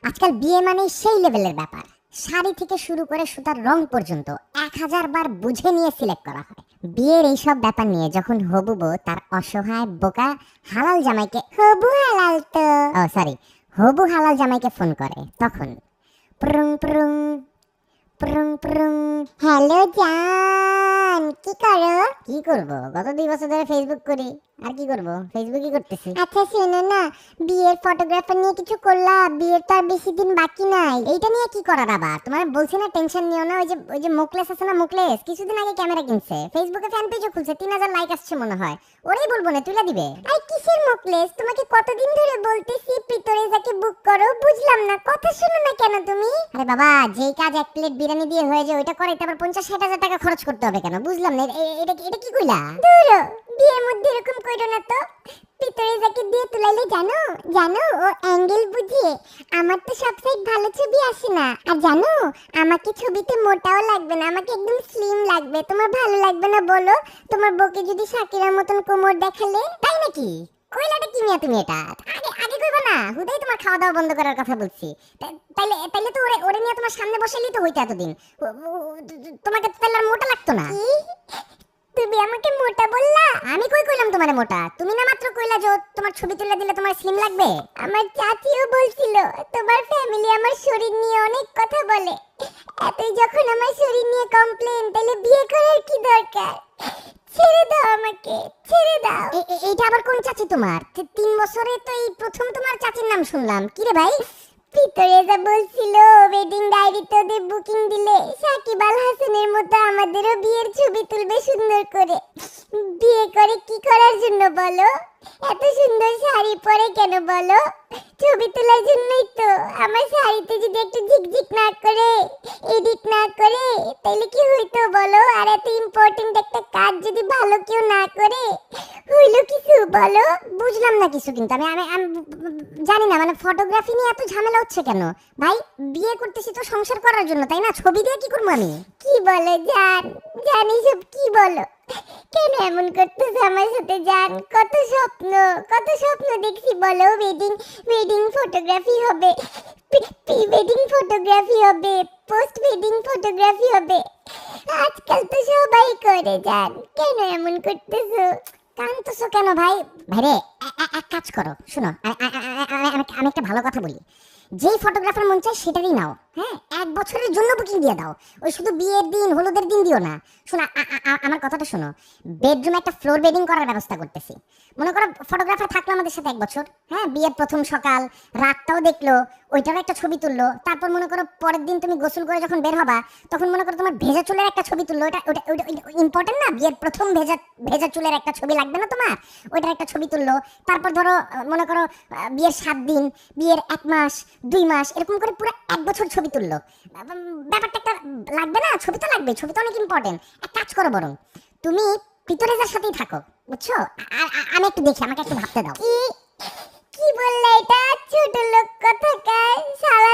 আজকাল বিয়ে মানে সেই লেভেলের ব্যাপার। শাড়ি থেকে শুরু করে সুতার রং পর্যন্ত 1000 বার বুঝে নিয়ে সিলেক্ট করা হয়। বিয়ের এইসব ব্যাপার নিয়ে যখন হবু বউ তার অসহায় বোকা হালাল জামাইকে হবু হালাল জামাইকে ফোন করে, তখন প্রুং প্রুং প্রুং প্রুং। হ্যালো জান, কি করো? কি করব, গত 2 বছর ধরে ফেসবুক করি, আর কি করব, ফেসবুকই করতেছি। আচ্ছা শোনো না, বিয়ের ফটোগ্রাফার নিয়ে কিছু করলা? বিয়ের তো আর বেশি দিন বাকি নাই। এইটা নিয়ে কি করার আবার? তোমার বলছি না টেনশন নিও না। ওই যে মোকলেস আছে না, মোকলেস কিছুদিন আগে ক্যামেরা কিনছে, ফেসবুকে ফ্যান পেজও খুলছে, 3000 লাইক আসছে মনে হয়। ওরেই বলবো না, তুইলা দিবে। আই কিসের মোকলেস? তোমাকে কতদিন ধরে বলতেছি প্রিটোরিয়াকে বুক করো, বুঝলাম না, কথা শুনো না কেন তুমি? আরে বাবা, যেই কাজ 1 প্লেট বিরিয়ানি দিয়ে হয়ে যায় ওইটা করে আবার 50-60 হাজার টাকা খরচ করতে হবে কেন? বুঝলাম না, এটা কি কইলা? দূর, বিয়ের মধ্যে এরকম কইরো না তো। প্রিটোরিয়াকে দিয়ে তুলাইলে জানো ও অ্যাঙ্গেল বুঝিয়ে। আমার তো সব সাইড ভালো ছবি আসে না। আর জানো, আমাকে ছবিতে মোটাও লাগবে না, আমাকে একদম স্লিম লাগবে। তোমার ভালো লাগবে না বলো? তোমার বউকে যদি শাকিরার মতন কোমর দেখালে। তাই নাকি? কইলাটা কি মিয়া তুমি? এটা আগে কইবা না, হুদাই তোমার খাওয়া দাওয়া বন্ধ করার কথা বলছি। তাইলে তো ওরে নিয়ে তোমার সামনে বসাইলেই তো হইতো এতদিন। তোমাকে তাহলে আর মোটা লাগতো না। তুমি আমাকে মোটা বললা? আমি কই কইলাম তোমারে মোটা? তুমি না মাত্র কইলা যে তোমার ছবি তুলে দিলে তোমার স্লিম লাগবে। আমার চাচিও বলছিল তোমার ফ্যামিলি আমার শরীর নিয়ে অনেক কথা বলে। এতই যখন আমার শরীর নিয়ে কমপ্লেন, তাহলে বিয়ে করার কি দরকার? ছেড়ে দাও আমাকে, ছেড়ে দাও। এইটা আবার কোন চাচি তোমার? 3 বছরে তো এই প্রথম তোমার চাচির নাম শুনলাম। কি রে ভাই? প্রিটোরিয়া বলছিল ওয়েডিং ডায়েরিতে ওদের বুকিং দিলে সাকিব আল হাসানের মতো আমাদেরও বিয়ের ছবি তুলবে সুন্দর করে। বিয়ে করে কি করার জন্য বলো? এত সুন্দর শাড়ি পরে কেন বলো? ছবি তোলার জন্যই তো। আমার শাড়িতে যদি একটু ঝিকঝিক না করে, এডিট না করে, তাহলে কি হইতো বলো? আর এত ইম্পর্টেন্ট একটা কাজ যদি ভালো কেউ না করে, হইলো কিছু বলো? বুঝলাম না কিছু, কিন্তু আমি জানি না, মানে ফটোগ্রাফি নিয়ে এত ঝামেলা হচ্ছে কেন ভাই? বিয়ে করতেছি তো সংসার করার জন্য, তাই না? ছবি দিয়ে কি করবো আমি? কি বলো জানি সব কি বলো? কেন এমন করতেছ আমার সাথে জান? কত স্বপ্ন দেখছি বলো। ওয়েডিং ফটোগ্রাফি হবে, প্রি ওয়েডিং ফটোগ্রাফি হবে, পোস্ট ওয়েডিং ফটোগ্রাফি হবে। আজকাল তো সবাই করে জান, কেন এমন করতেছো? কাঁদতেছো কেন ভাই? ভাইরে, এক কাজ করো, শোনো, আমি একটা ভালো কথা বলি। যেই ফটোগ্রাফার মন চায় সেটারই নাও, হ্যাঁ? 1 বছরের জন্য বুকিং দিয়ে দাও। ওই শুধু বিয়ের দিন হলুদের দিন দিও না। শোনো, আমার কথাটা শোনো। বেডরুমে একটা ফ্লোর বেডিং করার ব্যবস্থা করতেছি। মনে করো ফটোগ্রাফার থাকলো আমাদের সাথে 1 বছর, হ্যাঁ? বিয়ের প্রথম সকাল রাতটাও দেখলো, ওইটারও একটা ছবি তুললো। তারপর মনে করো পরের দিন তুমি গোসল করে যখন বের হবা, তখন মনে করো তোমার ভেজা চুলের একটা ছবি তুললো। ওটা ইম্পর্টেন্ট না? বিয়ের প্রথম ভেজা চুলের একটা ছবি লাগবে না তোমার? ওইটার একটা ছবি তুললো। তারপর ধরো মনে করো বিয়ের 7 দিন, বিয়ের 1 মাস, 2 মাস, এরকম করে পুরো 1 বছর ছবি তুললো। ব্যাপারটা একটা লাগবে না? ছবি তো লাগবে, ছবি তো অনেক ইম্পর্টেন্ট। এক কাজ করো, বরং তুমি প্রিটোরিয়ার সাথেই থাকো, বুঝছো? আর আমি একটু দেখি, আমাকে একটু ভাবতে দাও। কি বললে এটা? ছোট লোক কথাকার শালা